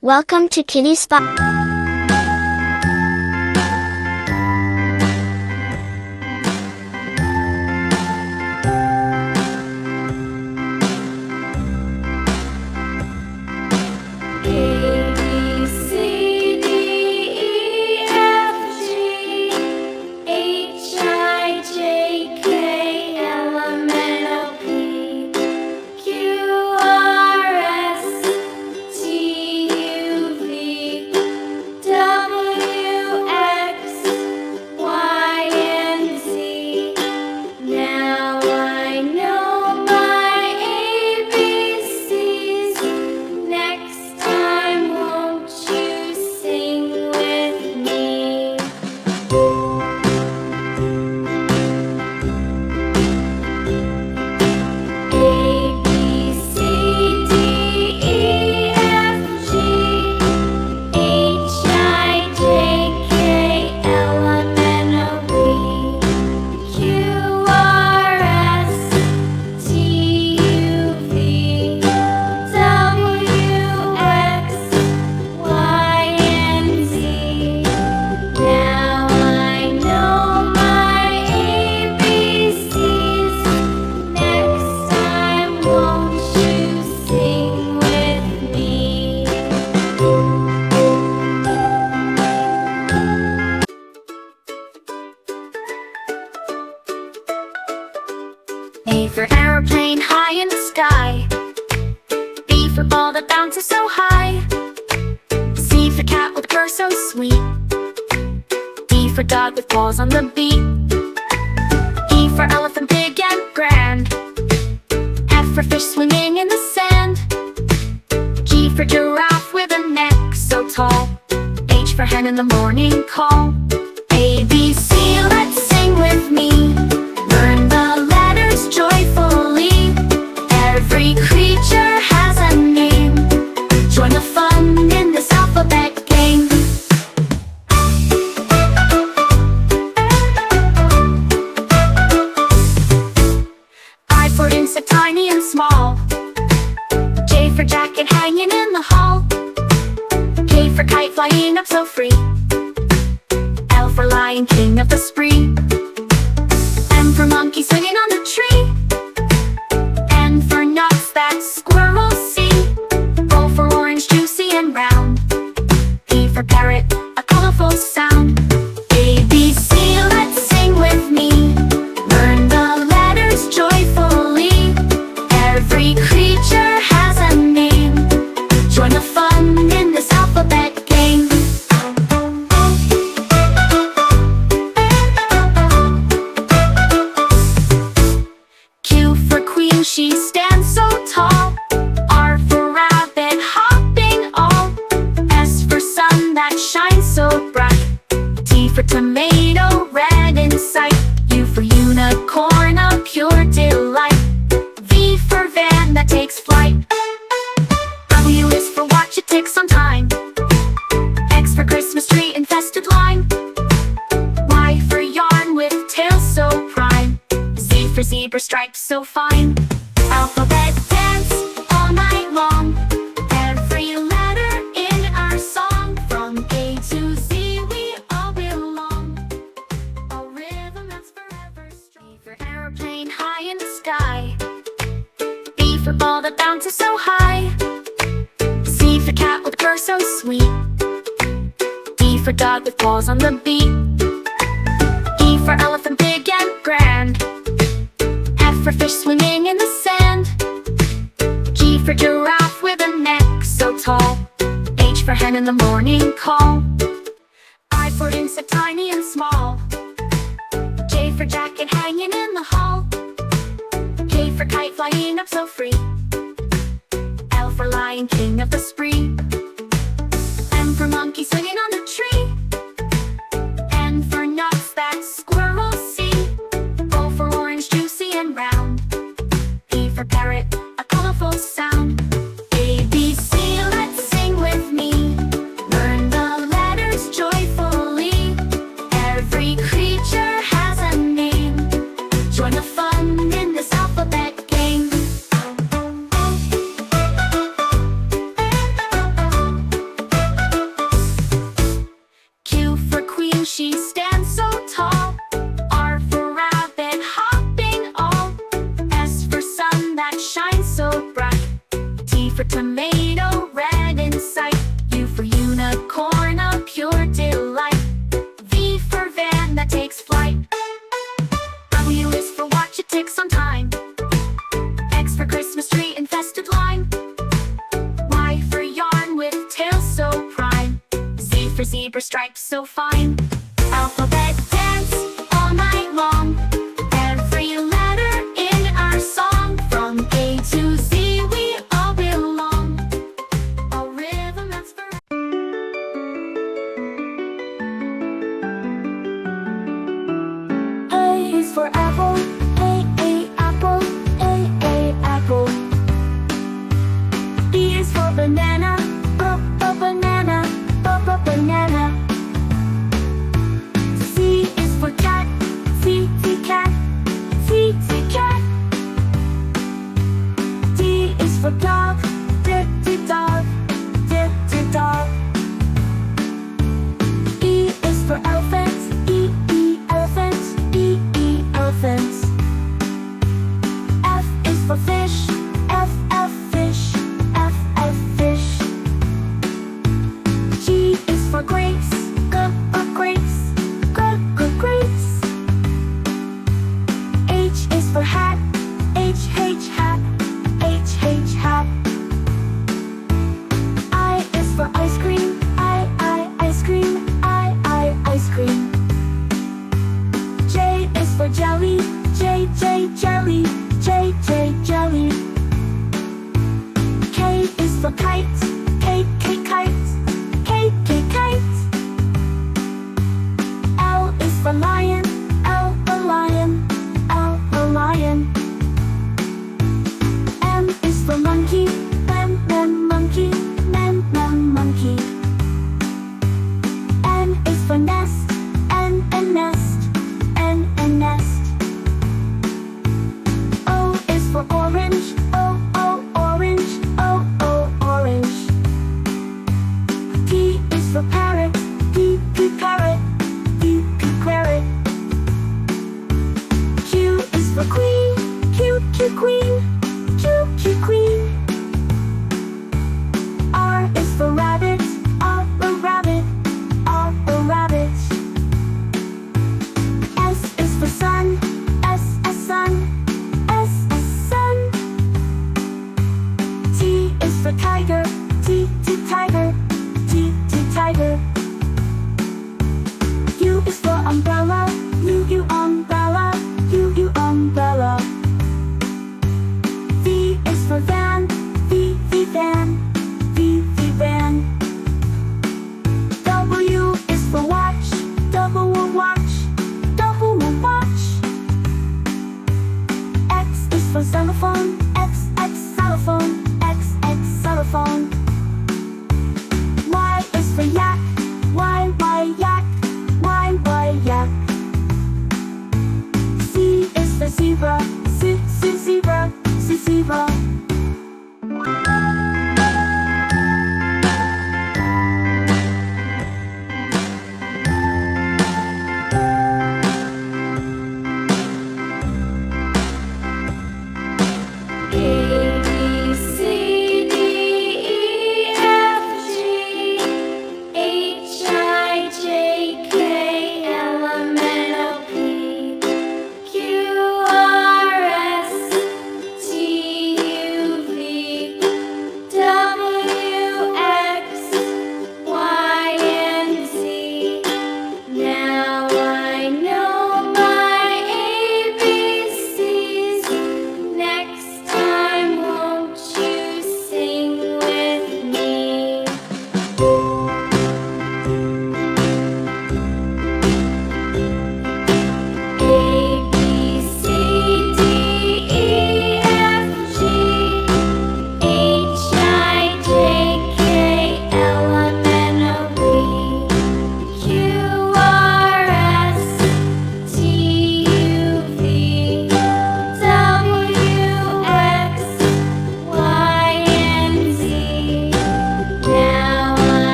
Welcome to KidS. A for aeroplane high in the sky. B for ball that bounces so high. C for cat with fur so sweet. D for dog with paws on the beat. E for elephant big and grand. F for fish swimming in the sand. G for giraffe with a neck so tall. H for hen in the morning call. A, B, C, let's sing with me. Learn the letters joyfully. Every creature has a name. Join the fun in this alphabet game. I for insect tiny and small. J for jacket hanging in the hall. K for kite flying up so free. L for lion king of the spree. M for monkey swinging on the tree. N for nuts that squirrels see. O for orange juicy and round. P for parrot, a colorful sound. A, B, C, let's sing with me. Learn the letters joyfully. Every creature has a name. Join the fun in this alphabet game. Q for queen, she stands so tall. R for rabbit, hopping all. S for sun that shines so bright. T for tomato, red in sight. U for unicorn, a pure delight. V for van that takes flight. W is for watch, it takes some time. X for Christmas tree, infested lime. Y for yarn with tail so prime. Z for zebra, stripes so fine. Alphabet dance all night long. Every letter in our song. From A to Z we all belong. A rhythm that's forever strong. A for aeroplane high in the sky. B for ball that bounces so high. C for cat with fur so sweet. D for dog with paws on the beat. E for elephant big and grand. F for fish swimming in the sand. G for giraffe with a neck so tall. H for hen in the morning call. I for insect tiny and small. J for jacket hanging in the hall. K for kite flying up so free. L for lion king of the spree. M for monkey swinging on the tree. N for nuts that squirrels see. O for orange juicy and round. P for parrot, a colorful sound. A, B, C, let's sing with me. Learn the letters joyfully. Every creature has a name. Join the fun in this alphabet game. tomato, red in sight. U for unicorn, a pure delight. V for van that takes flight. W is for watch, it ticks on time. X for Christmas tree, infested line. Y for yarn with tail so prime. Z for zebra, stripes so fine. Alphabet dance all night long. Every letter in our song. From A to Z we all belong. A rhythm that's for A is for apple. A apple. A apple. B is for banana. Banana. Banana. C is for cat. C cat. C cat. D is for dog. Dog. Dog. E is for elephant. Elephant. Elephant. F is for fish. Fish. Fish. G is for grapes. Grapes. Grapes. H is for hat. Hat. Hat. I is for ice cream. Ice cream. Ice cream. J is for jelly. Jelly. Jelly. K is for kite. Kite. L is for lion. Lion. M is for monkey. Monkey. N is for nest. Nest. O is for orange. Orange. P is for parrot. Parrot. Q is for queen. Queen. R is for rabbit. Rabbit. S is for sun. Sun. T is for tiger. Tiger. U is for umbrella. Umbrella. V is for van. Van. W is for watch. Watch. X is for xylophone. Xylophone. Y is for yak. Yak. Z is for zebra. Zebra. A, B, C, D, E, F, G, H.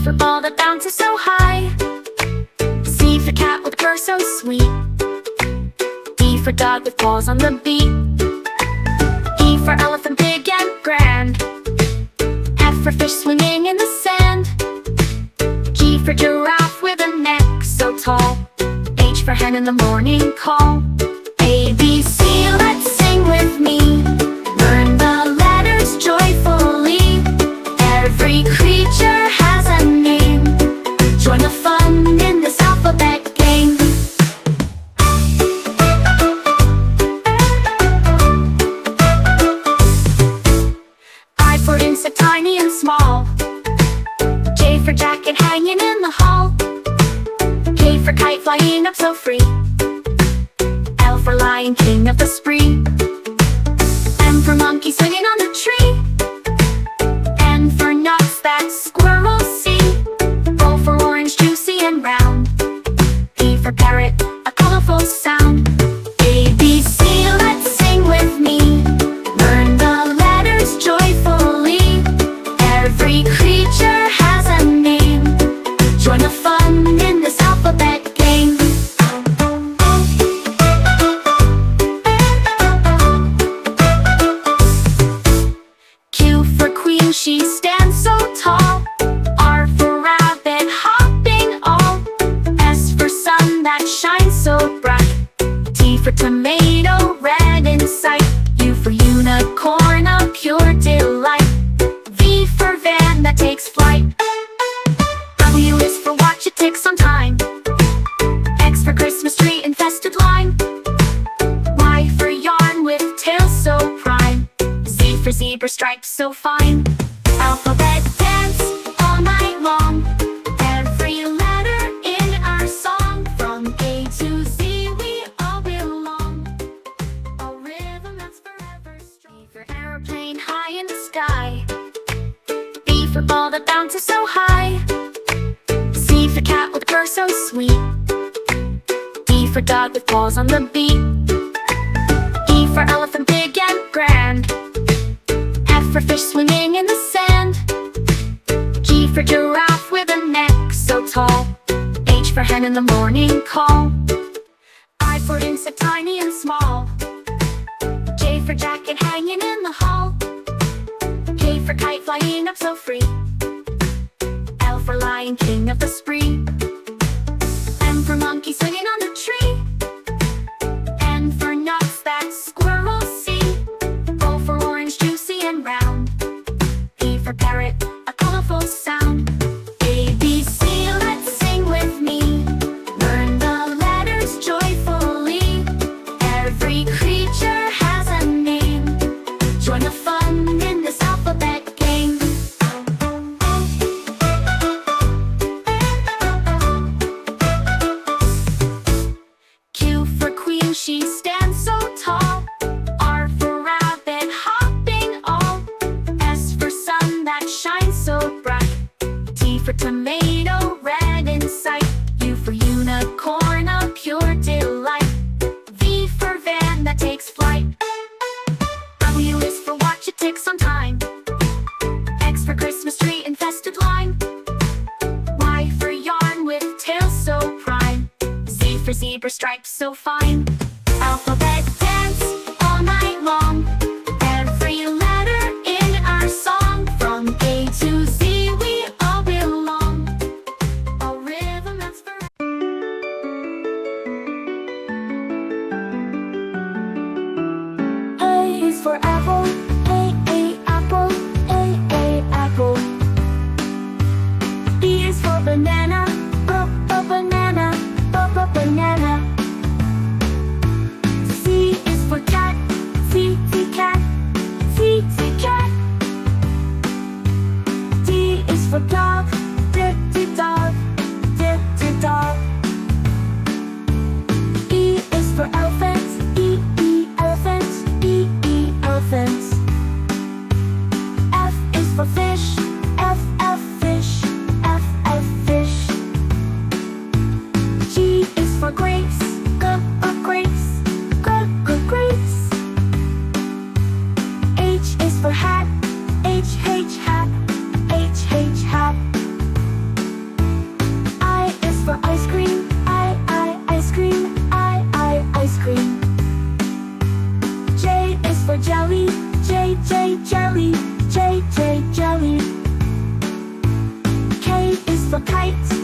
for ball that bounces so high. C for cat with purr so sweet. D for dog with paws on the beat. E for elephant big and grand. F for fish swimming in the sand. G for giraffe with a neck so tall. H for hen in the morning call. A, B, C, let's sing with me. Learn the letters joyfully. Every creature has a name. Join the fun in this alphabet game. I for insect, tiny and small. J for jacket hanging in the hall. K for kite flying up so free. L for lion, king of the spree. M for monkey swinging on the tree. N for nuts that squirrels see. O for orange, juicy and round. P for parrot, a colorful sound. A, B, C, let's sing with me. Learn the letters joyfully. Every creature has a name. Join the fun in this alphabet game. Q for queen, she stands so tall. R for rabbit, hopping all. S for sun that shines so bright. T for tomato, red in sight. U for unicorn, a pure delight. V for van that takes flight. W is for watch, it takes some time. X for Christmas tree, infested lime. Y for yarn with tail so prime. Z for zebra, stripes so fine. Alphabet dance all night long. Every letter in our song. From A to Z we all belong. A rhythm that's forever strong. E for airplane high in the sky. B for ball that bounces so high. C for cat with purr so sweet. D for dog with paws on the beat. E for elephant big and grand. F for fish swimming in the sand. G for giraffe with a neck so tall. H for hen in the morning call. I for insect, tiny and small. J for jacket hanging in the hall. K for kite flying up so free. L for lion, king of the spree. M for monkey swinging on the tree. N for nuts that squirrels see. O for orange, juicy and round. P for parrot, a colorful sound. A, B, C, let's sing with me. Learn the letters joyfully. Every creature has a name. Join the fun in this alphabet game. Q for queen, she stands so tall. R for rabbit, hopping all. S for sun that shines so bright. T for tomato, red in sight. U for unicorn, a pure delight. V for van that takes flight. W is for watch, it takes some time. X for Christmas tree, infested lime. Y for yarn with tail so prime. Z for zebra, stripes so fine. Alphabet dance all night long. Every letter in our song. From A to Z we all belong. A rhythm that's forever. A is for apple. Apple. Apple. B is for banana. Banana. Banana. C is for cat. Cat. Cat. D is for dog. Dog. Dog. E is for elephant. Elephant. Elephant. F is for fish. Fish. Fish. G is for grapes. Grapes. Grapes. H is for hat. Hat. kite.